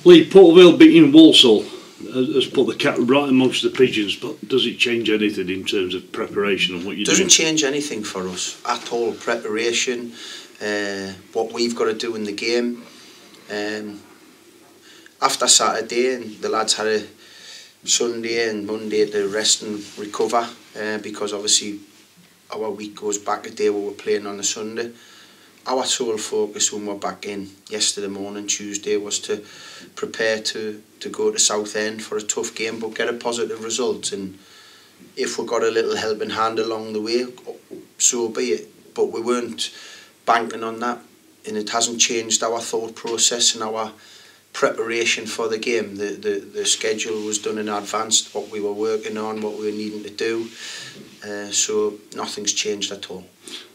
Lee, Portvale beating Walsall has put the cat right amongst the pigeons, but does it change anything in terms of preparation and what you're doing? Doesn't change anything for us at all. Preparation, what we've got to do in the game. After Saturday, and the lads had a Sunday and Monday to rest and recover, because obviously our week goes back a day where we're playing on a Sunday. Our sole focus when we're back in yesterday morning, Tuesday, was to prepare to go to Southend for a tough game but get a positive result. And if we got a little helping hand along the way, so be it. But we weren't banking on that, and it hasn't changed our thought process and our preparation for the game. The schedule was done in advance, what we were working on, what we were needing to do. So nothing's changed at all.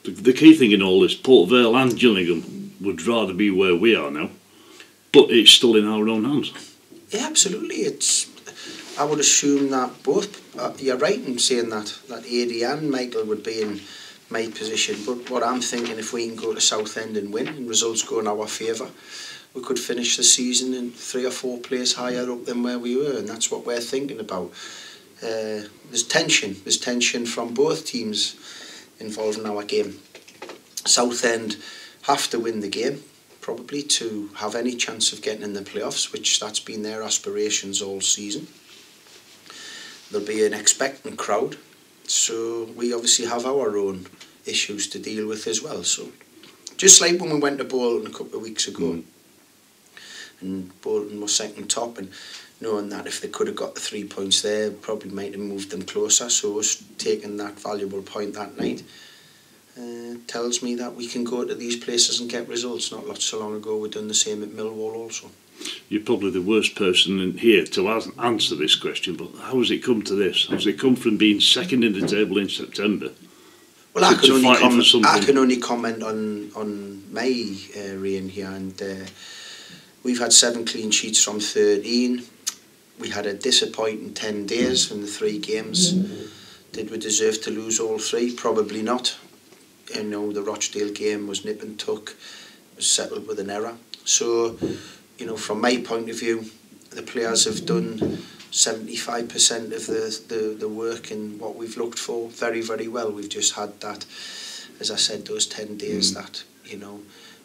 The key thing in all this, Port Vale and Gillingham would rather be where we are now, but it's still in our own hands. Yeah, absolutely. I would assume that both, you're right in saying that Adi and Michael would be in my position, but what I'm thinking, if we can go to Southend and win and results go in our favour, we could finish the season in 3 or 4 places higher up than where we were, and that's what we're thinking about. There's tension from both teams involved in our game. Southend have to win the game, probably, to have any chance of getting in the playoffs, which that's been their aspirations all season. There'll be an expectant crowd, so we obviously have our own issues to deal with as well. So just like when we went to Bolton a couple of weeks ago, and Bolton was second top, and knowing that if they could have got the 3 points there, probably might have moved them closer. So us taking that valuable point that night tells me that we can go to these places and get results. Not so long ago we've done the same at Millwall also. You're probably the worst person in here to answer this question, but how has it come to this? Has it come from being second in the table in September? Well, I can only comment on my reign here, and we've had 7 clean sheets from 13. We had a disappointing 10 days in the 3 games. Did we deserve to lose all 3? Probably not. You know, the Rochdale game was nip and tuck, was settled with an error. So, you know, from my point of view, the players have done 75% of the work and what we've looked for very, very well. We've just had that, as I said, those 10 days that, you know,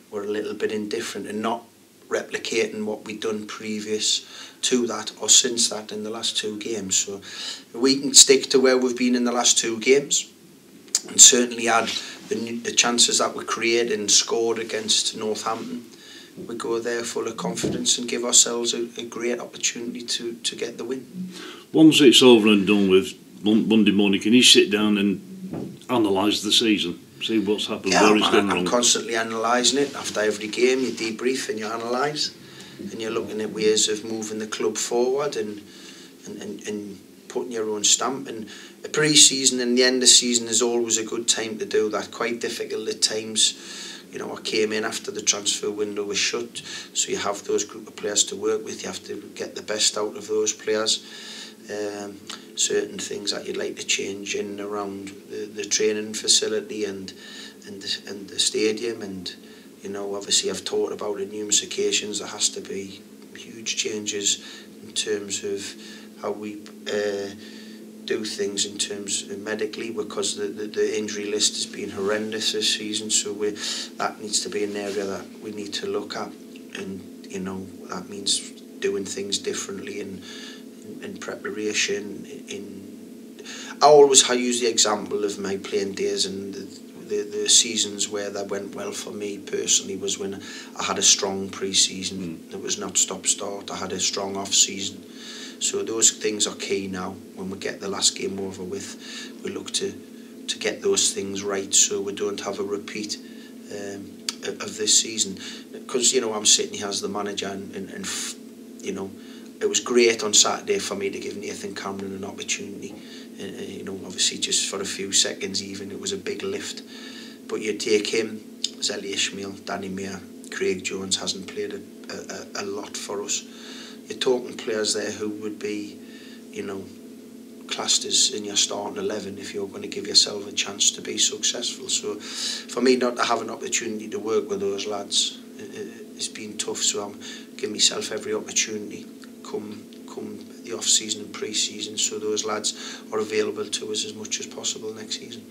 were a little bit indifferent and not replicating what we'd done previous to that or since that in the last 2 games. So we can stick to where we've been in the last 2 games and certainly add the chances that we created and scored against Northampton. We go there full of confidence and give ourselves a great opportunity to get the win. Once it's over and done with Monday morning, can you sit down and analyse the season? See what's happened, where it's gone wrong? I'm constantly analysing it. After every game you debrief and you analyse, and you're looking at ways of moving the club forward and putting your own stamp. And a pre-season and the end of season is always a good time to do that. Quite difficult at times. You know, I came in after the transfer window was shut, so you have those group of players to work with. You have to get the best out of those players. Certain things that you'd like to change in and around the training facility and the stadium, and you know, obviously I've talked about it numerous occasions. There has to be huge changes in terms of how we do things in terms of medically, because the injury list has been horrendous this season. So that needs to be an area that we need to look at, and you know, that means doing things differently in preparation. I always use the example of my playing days, and the seasons where that went well for me personally was when I had a strong pre-season. It was not stop-start. I had a strong off-season. So those things are key now. When we get the last game over with, we look to get those things right so we don't have a repeat of this season. Because, you know, I'm sitting here as the manager and you know, it was great on Saturday for me to give Nathan Cameron an opportunity. You know, obviously just for a few seconds even, it was a big lift. But you take him, Zelly Ishmael, Danny Mayer, Craig Jones hasn't played a lot for us. You're talking players there who would be, you know, classed as in your starting 11 if you're going to give yourself a chance to be successful. So for me not to have an opportunity to work with those lads has been tough, so I'm giving myself every opportunity come the off season and pre-season, so those lads are available to us as much as possible next season.